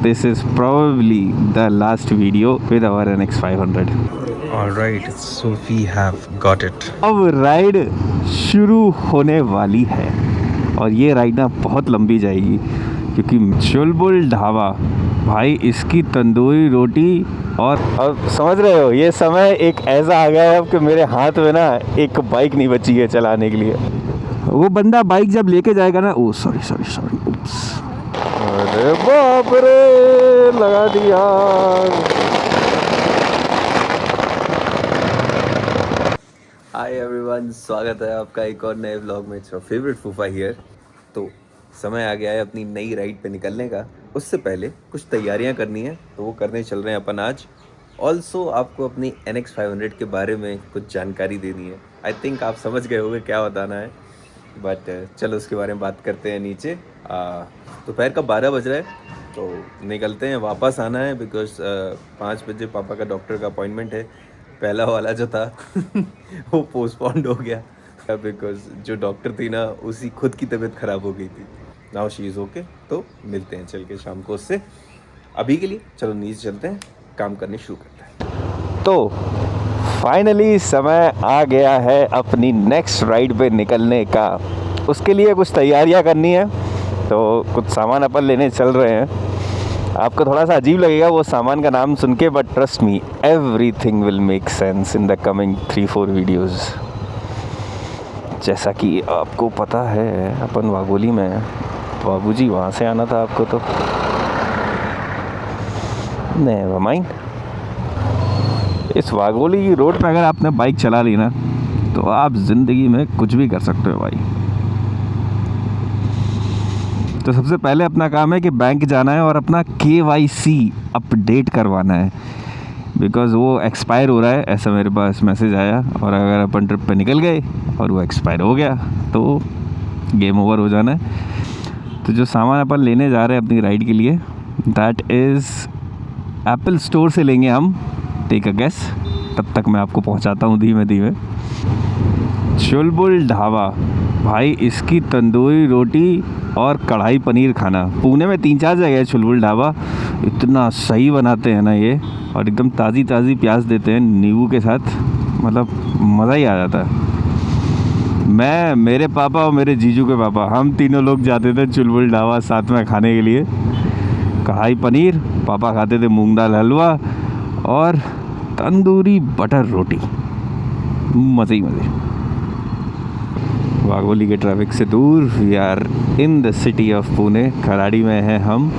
this is probably the last video with our NX 500. Alright, so we have got it. अब ride शुरू होने वाली है और ये राइड ना बहुत लंबी जाएगी क्योंकि चुलबुल ढाबा भाई इसकी तंदूरी रोटी। और अब समझ रहे हो ये समय एक ऐसा आ गया है अब कि मेरे हाथ में ना एक बाइक नहीं बची है चलाने के लिए। वो बंदा बाइक जब लेके जाएगा ना, ओ सॉरी उप्स, अरे बाप रे लगा दिया। हाय एवरीवन, स्वागत है आपका एक और नए व्लॉग में। इट्स योर फेवरेट फूफा हियर। तो समय आ गया है अपनी नई राइड पे निकलने का। उससे पहले कुछ तैयारियां करनी है तो वो करने चल रहे हैं अपन आज। ऑल्सो आपको अपनी NX 500 के बारे में कुछ जानकारी देनी है। आई थिंक आप समझ गए होंगे क्या बताना है, बट चलो उसके बारे में बात करते हैं नीचे। दोपहर का 12 बज रहा है तो निकलते हैं। वापस आना है बिकॉज 5 बजे पापा का डॉक्टर का अपॉइंटमेंट है। पहला वाला जो था वो पोस्टपोन्ड हो गया बिकॉज जो डॉक्टर थी ना उसी खुद की तबीयत ख़राब हो गई थी। Now she is okay. तो मिलते हैं चल के शाम को उससे। अभी के लिए चलो नीचे चलते हैं, काम करने शुरू करते हैं। तो फाइनली समय आ गया है अपनी नेक्स्ट राइड पे निकलने का। उसके लिए कुछ तैयारियां करनी है तो कुछ सामान अपन लेने चल रहे हैं। आपको थोड़ा सा अजीब लगेगा वो सामान का नाम सुन के, but trust me everything will make sense in the coming 3-4 videos. जैसा कि आपको पता है अपन वागोली में, बाबूजी वहाँ से आना था आपको तो नेवर माइंड। इस वागोली की रोड पे अगर आपने बाइक चला ली ना तो आप ज़िंदगी में कुछ भी कर सकते हो भाई। तो सबसे पहले अपना काम है कि बैंक जाना है और अपना KYC अपडेट करवाना है बिकॉज़ वो एक्सपायर हो रहा है, ऐसा मेरे पास मैसेज आया। और अगर अपन ट्रिप पे निकल गए और वो एक्सपायर हो गया तो गेम ओवर हो जाना है। तो जो सामान अपन लेने जा रहे हैं अपनी राइड के लिए, दैट इज़ एप्पल स्टोर से लेंगे हम। टेक अ गेस, तब तक मैं आपको पहुंचाता हूं धीमे धीमे। चुलबुल ढाबा भाई इसकी तंदूरी रोटी और कढ़ाई पनीर खाना। पुणे में 3-4 जगह है चुलबुल ढाबा, इतना सही बनाते हैं ना ये, और एकदम ताज़ी ताज़ी प्याज देते हैं नींबू के साथ, मतलब मज़ा ही आ जाता है। मैं, मेरे पापा और मेरे जीजू के पापा, हम तीनों लोग जाते थे चुलबुल ढाबा साथ में खाने के लिए। कढ़ाई पनीर, पापा खाते थे मूंग दाल हलवा और तंदूरी बटर रोटी। मज़े ही मज़े। वागोली के ट्रैफिक से दूर we are in the city of Pune. Kharadi में हैं हम।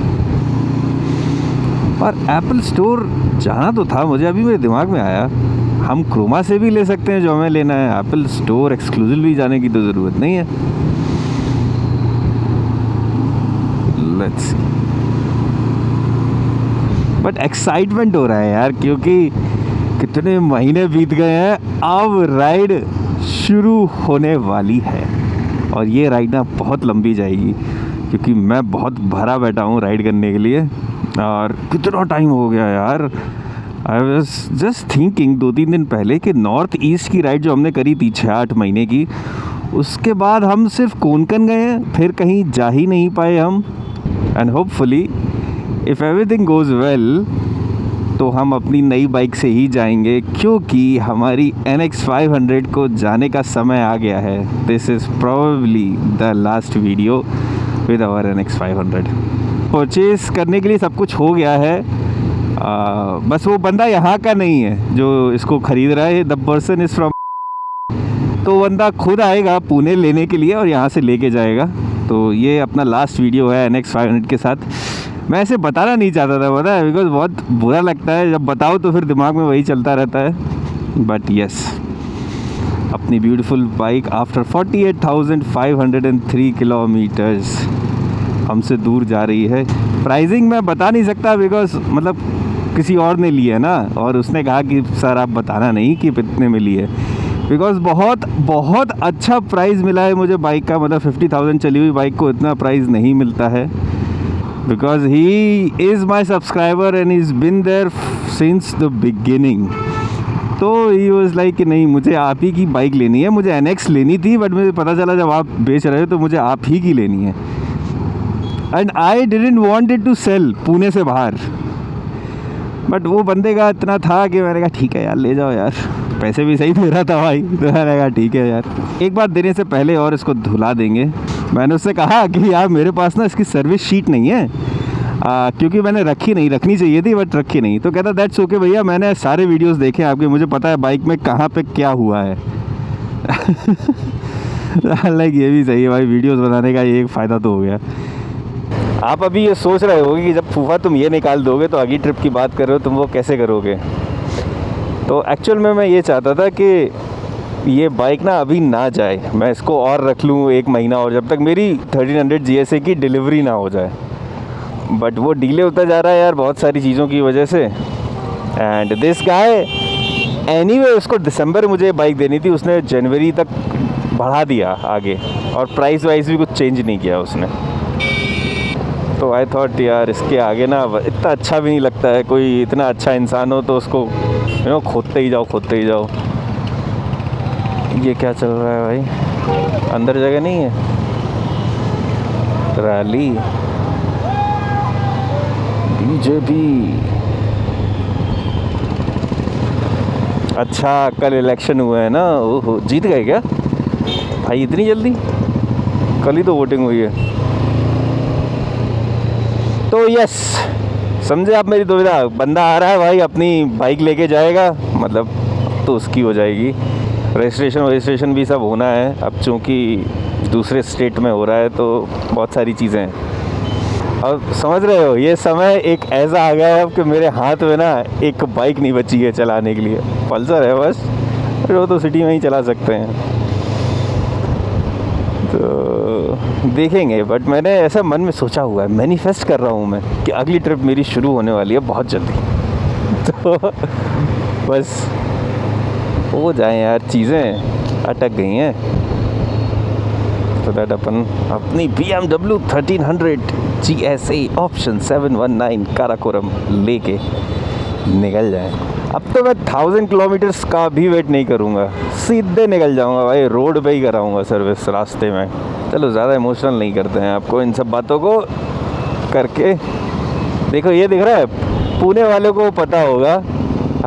और एप्पल स्टोर जाना तो था मुझे, अभी मेरे दिमाग में आया हम क्रोमा से भी ले सकते हैं जो हमें लेना है। एप्पल स्टोर एक्सक्लूसिव भी जाने की तो ज़रूरत नहीं है। Let's see. बट एक्साइटमेंट हो रहा है यार क्योंकि कितने महीने बीत गए हैं, अब राइड शुरू होने वाली है। और ये राइड ना बहुत लंबी जाएगी क्योंकि मैं बहुत भरा बैठा हूँ राइड करने के लिए। और कितना टाइम हो गया यार। आई वॉज जस्ट थिंकिंग 2-3 दिन पहले कि नॉर्थ ईस्ट की राइड जो हमने करी थी 6-8 महीने की, उसके बाद हम सिर्फ कोंकण गए हैं, फिर कहीं जा ही नहीं पाए हम। And hopefully if everything goes well तो हम अपनी नई बाइक से ही जाएंगे क्योंकि हमारी NX 500 को जाने का समय आ गया है। This is probably the last video with our NX 500। Purchase करने के लिए सब कुछ हो गया है। बस वो बंदा यहाँ का नहीं है जो इसको ख़रीद रहा है। द पर्सन इज़ फ्रॉम, तो बंदा खुद आएगा पुणे लेने के लिए और यहाँ से लेके जाएगा। तो ये अपना लास्ट वीडियो है NX 500 के साथ। मैं ऐसे बताना नहीं चाहता था, पता है, बिकॉज बहुत बुरा लगता है जब बताओ तो फिर दिमाग में वही चलता रहता है। बट यस, अपनी ब्यूटीफुल बाइक आफ्टर 48,503 किलोमीटर्स हमसे दूर जा रही है। प्राइसिंग मैं बता नहीं सकता बिकॉज मतलब किसी और ने ली है ना, और उसने कहा कि सर आप बताना नहीं कि कितने में ली है, बिकॉज बहुत अच्छा प्राइस मिला है मुझे बाइक का। मतलब 50,000 चली हुई बाइक को इतना प्राइस नहीं मिलता है। Because he is my subscriber and is been there since the beginning. तो ही वॉज लाइक कि नहीं मुझे आप ही की बाइक लेनी है। मुझे NX लेनी थी बट मुझे पता चला जब आप बेच रहे हो तो मुझे आप ही की लेनी है। And I didn't want it to sell Pune से बाहर, बट वो बंदे का इतना था कि मैंने कहा ठीक है यार ले जाओ यार, पैसे भी सही दे रहा था भाई, तो मैंने कहा ठीक है यार, एक बार देने से पहले और इसको धुला देंगे। मैंने उससे कहा कि यार मेरे पास ना इसकी सर्विस शीट नहीं है, क्योंकि मैंने रखनी चाहिए थी बट रखी नहीं। तो कहता दैट्स ओके भैया, मैंने सारे वीडियोस देखे आपके, मुझे पता है बाइक में कहाँ पे क्या हुआ है। लाइक ये भी सही है भाई, वीडियोस बनाने का ये एक फ़ायदा तो हो गया। आप अभी ये सोच रहे होगे कि जब फूफा तुम ये निकाल दोगे तो अगली ट्रिप की बात कर रहे हो, तुम वो कैसे करोगे। तो एक्चुअल में मैं ये चाहता था कि ये बाइक ना अभी ना जाए, मैं इसको और रख लूँ 1 महीना और, जब तक मेरी 1300 GSA की डिलीवरी ना हो जाए। बट वो डिले होता जा रहा है यार बहुत सारी चीज़ों की वजह से। एंड दिस गाय एनीवे, उसको दिसंबर मुझे बाइक देनी थी, उसने जनवरी तक बढ़ा दिया आगे, और प्राइस वाइज भी कुछ चेंज नहीं किया उसने। तो आई थॉट यार इसके आगे ना इतना अच्छा भी नहीं लगता है, कोई इतना अच्छा इंसान हो तो उसको खोदते ही जाओ। ये क्या चल रहा है भाई, अंदर जगह नहीं है। रैली बीजेपी, अच्छा कल इलेक्शन हुए हैं ना, ओहो जीत गए क्या भाई इतनी जल्दी, कल ही तो वोटिंग हुई है। तो यस, समझे आप मेरी दुविधा, बंदा आ रहा है भाई अपनी बाइक लेके जाएगा, मतलब तो उसकी हो जाएगी, रजिस्ट्रेशन भी सब होना है अब, चूँकि दूसरे स्टेट में हो रहा है तो बहुत सारी चीज़ें हैं। और समझ रहे हो ये समय एक ऐसा आ गया है अब कि मेरे हाथ में ना एक बाइक नहीं बची है चलाने के लिए, पल्सर है बस, वो तो सिटी में ही चला सकते हैं। तो देखेंगे, बट मैंने ऐसा मन में सोचा हुआ है, मैनिफेस्ट कर रहा हूँ मैं कि अगली ट्रिप मेरी शुरू होने वाली है बहुत जल्दी। तो बस हो जाए यार, चीज़ें अटक गई हैं, तो दैट अपन अपनी BMW 1300 GSA ऑप्शन 719 काराकोरम लेके निकल जाए। अब तो मैं 1000 किलोमीटर्स का भी वेट नहीं करूँगा, सीधे निकल जाऊँगा भाई, रोड पे ही कराऊँगा सर्विस रास्ते में। चलो ज़्यादा इमोशनल नहीं करते हैं आपको इन सब बातों को करके। देखो ये दिख रहा है, पुणे वालों को पता होगा,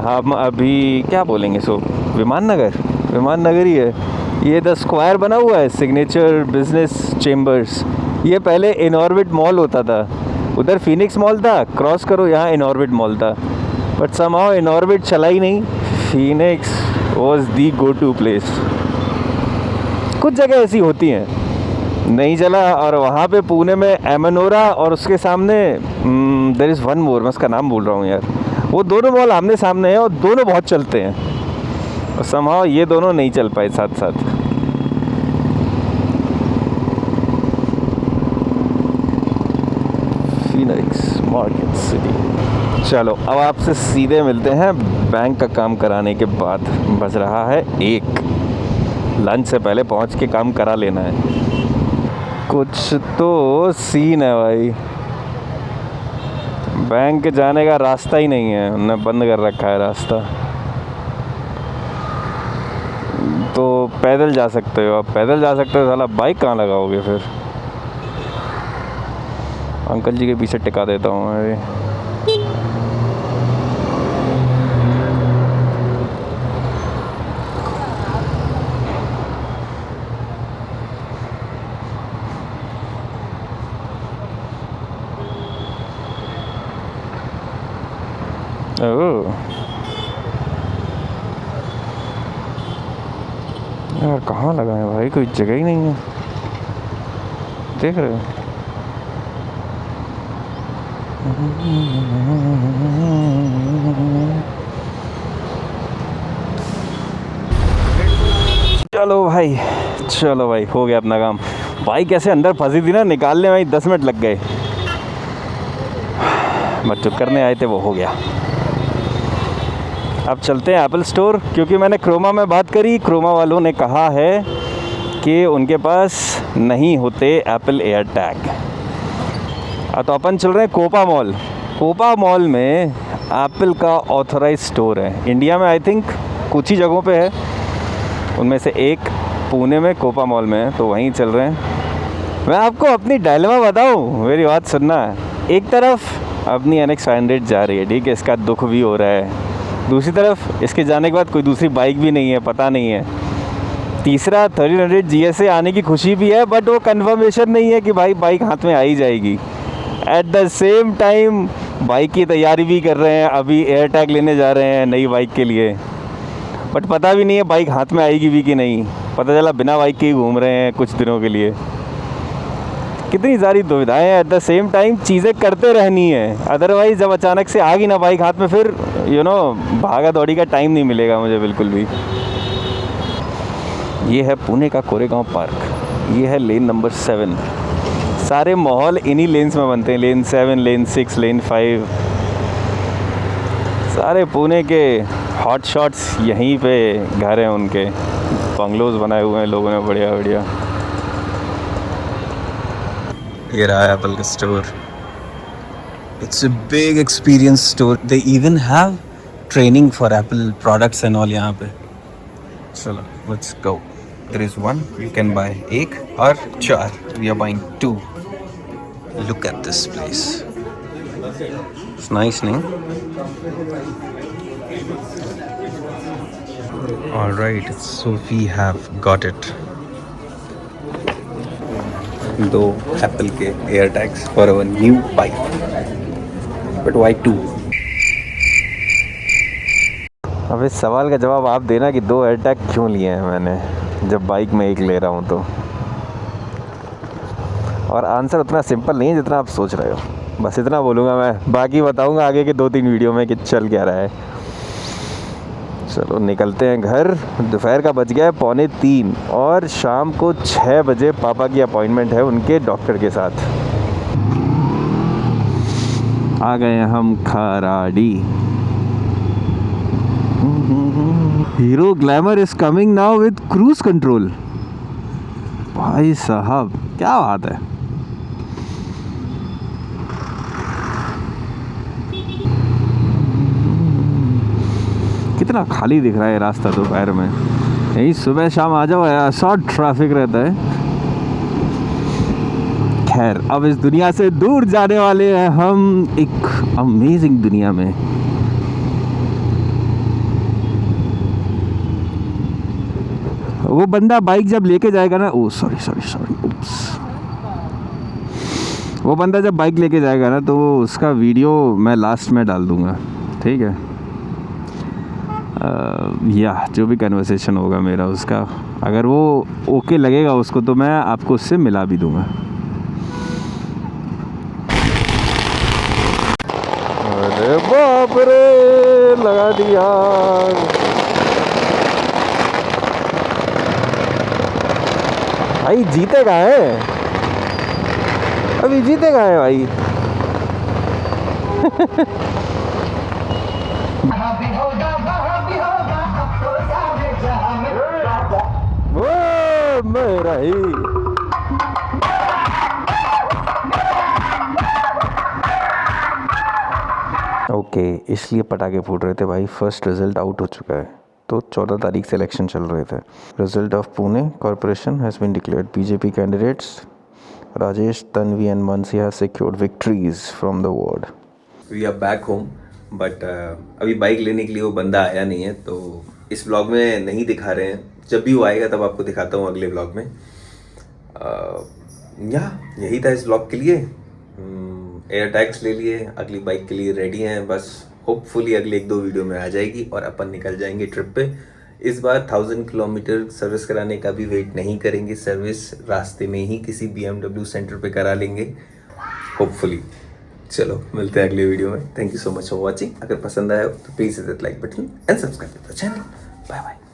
हम अभी क्या बोलेंगे, सो विमान नगर ही है। ये द स्क्वायर बना हुआ है, सिग्नेचर बिजनेस चेम्बर्स, ये पहले इनऑर्बिट मॉल होता था, उधर फिनिक्स मॉल था, क्रॉस करो यहाँ इनऑर्बिट मॉल था, बट समहाउ इनऑर्बिट चला ही नहीं, Phoenix was the go to place. कुछ जगह ऐसी होती हैं, नहीं चला। और वहाँ पे पुणे में एमनोरा और उसके सामने देयर इज़ वन मोर, मैं उसका नाम भूल रहा हूँ यार, वो दोनों मॉल आमने सामने हैं और दोनों बहुत चलते हैं, और समहाउ ये दोनों नहीं चल पाए साथ साथ। Phoenix market city. चलो अब आपसे सीधे मिलते हैं बैंक का काम कराने के बाद। बज रहा है 1, लंच से पहले पहुंच के काम करा लेना है। कुछ तो सीन है भाई, बैंक जाने का रास्ता ही नहीं है, उन्होंने बंद कर रखा है रास्ता। तो पैदल जा सकते हो, आप पैदल जा सकते हो, साला बाइक कहाँ लगाओगे फिर। अंकल जी के पीछे टिका देता हूँ मैं भी। ओह यार, कहाँ लगा है भाई, कोई जगह ही नहीं है, देख रहे हो। चलो भाई हो गया अपना काम। बाइक ऐसे अंदर फंसी थी ना, निकालने में 10 मिनट लग गए, बट जो करने आए थे वो हो गया। अब चलते हैं एप्पल स्टोर, क्योंकि मैंने क्रोमा में बात करी, क्रोमा वालों ने कहा है कि उनके पास नहीं होते एप्पल एयर टैग। तो अपन चल रहे हैं कोपा मॉल। कोपा मॉल में एप्पल का ऑथराइज स्टोर है इंडिया में, आई थिंक कुछ ही जगहों पे है, उनमें से एक पुणे में कोपा मॉल में है, तो वहीं चल रहे हैं। मैं आपको अपनी डायलेमा बताऊं, मेरी बात सुनना। एक तरफ अपनी NX 500 जा रही है, ठीक है, इसका दुख भी हो रहा है। दूसरी तरफ इसके जाने के बाद कोई दूसरी बाइक भी नहीं है, पता नहीं है। तीसरा 1300 GSA आने की खुशी भी है, बट वो कन्फर्मेशन नहीं है कि भाई बाइक हाथ में आ ही जाएगी। At the same time bike की तैयारी भी कर रहे हैं, अभी एयर टैग लेने जा रहे हैं नई बाइक के लिए, बट पता भी नहीं है बाइक हाथ में आएगी भी कि नहीं। पता चला बिना बाइक के ही घूम रहे हैं कुछ दिनों के लिए। कितनी सारी दुविधाएं हैं। एट द सेम टाइम चीज़ें करते रहनी है, अदरवाइज़ जब अचानक से आ गई ना बाइक हाथ में, फिर भागा दौड़ी का टाइम नहीं मिलेगा मुझे बिल्कुल भी। ये है पुणे का कोरेगांव पार्क, ये है लेन नंबर 7। सारे माहौल इन्हीं लेन्स में बनते हैं, लेन 7, लेन 6, लेन 5। सारे पुणे के हॉट शॉट्स यहीं पे घर हैं उनके, बंगलोज बनाए हुए हैं लोगों ने बढ़िया बढ़िया। ये रहा एप्पल का store. It's a big experience store. They even have training for Apple products and all यहाँ पे। चलो let's go. There is one, you can buy एक और 4. We are buying 2. Look at this place. It's nice, नहीं? All right, so we have got it. 2 Apple के air tags for our new bike, but why 2? अब इस सवाल का जवाब आप देना कि 2 एयर टैग क्यों लिए हैं मैंने, जब बाइक में एक ले रहा हूँ तो। और आंसर उतना सिंपल नहीं है जितना आप सोच रहे हो। बस इतना बोलूँगा मैं, बाकी बताऊँगा आगे के 2-3 वीडियो में कि चल क्या रहा है। चलो निकलते हैं घर। दोपहर का बज गया है 2:45 और शाम को 6 बजे पापा की अपॉइंटमेंट है उनके डॉक्टर के साथ। आ गए हम Kharadi. Hero glamour is coming now with cruise control. भाई साहब क्या बात है। कितना खाली दिख रहा है रास्ता दोपहर में। यही सुबह शाम आ जाओ, ऐसा ट्रैफिक रहता है। खैर अब इस दुनिया से दूर जाने वाले हैं हम एक अमेजिंग दुनिया में। वो बंदा बाइक जब लेके जाएगा ना, ओ सॉरी वो बंदा जब बाइक लेके जाएगा ना तो उसका वीडियो मैं लास्ट में डाल दूंगा, ठीक है। या जो भी कन्वर्सेशन होगा मेरा उसका, अगर वो ओके लगेगा उसको तो मैं आपको उससे मिला भी दूंगा। अरे बाप रे, लगा दिया। भाई जीते कहाँ है, अभी जीते कहाँ है भाई। वो मेरा ही। ओके, इसलिए पटाखे फूट रहे थे भाई। फर्स्ट रिजल्ट आउट हो चुका है, तो 14 तारीख से इलेक्शन चल रहे थे। Result of Pune corporation has been declared. BJP candidates Rajesh, Tanvi and Mansi have secured victories from the ward. We are back home, but अभी बाइक लेने के लिए वो बंदा आया नहीं है, तो इस व्लॉग में नहीं दिखा रहे हैं। जब भी वो आएगा तब आपको दिखाता हूँ अगले व्लॉग में। यही था इस व्लॉग के लिए। एयर टैग्स ले लिए, अगली बाइक के लिए रेडी हैं, बस होपफुली अगले 1-2 वीडियो में आ जाएगी और अपन निकल जाएंगे ट्रिप पे। इस बार 1000 किलोमीटर सर्विस कराने का भी वेट नहीं करेंगे, सर्विस रास्ते में ही किसी BMW सेंटर पे करा लेंगे होपफुली। चलो मिलते हैं अगले वीडियो में। Thank you so much for watching. अगर पसंद आया हो तो please hit the like button and subscribe to the channel. Bye bye.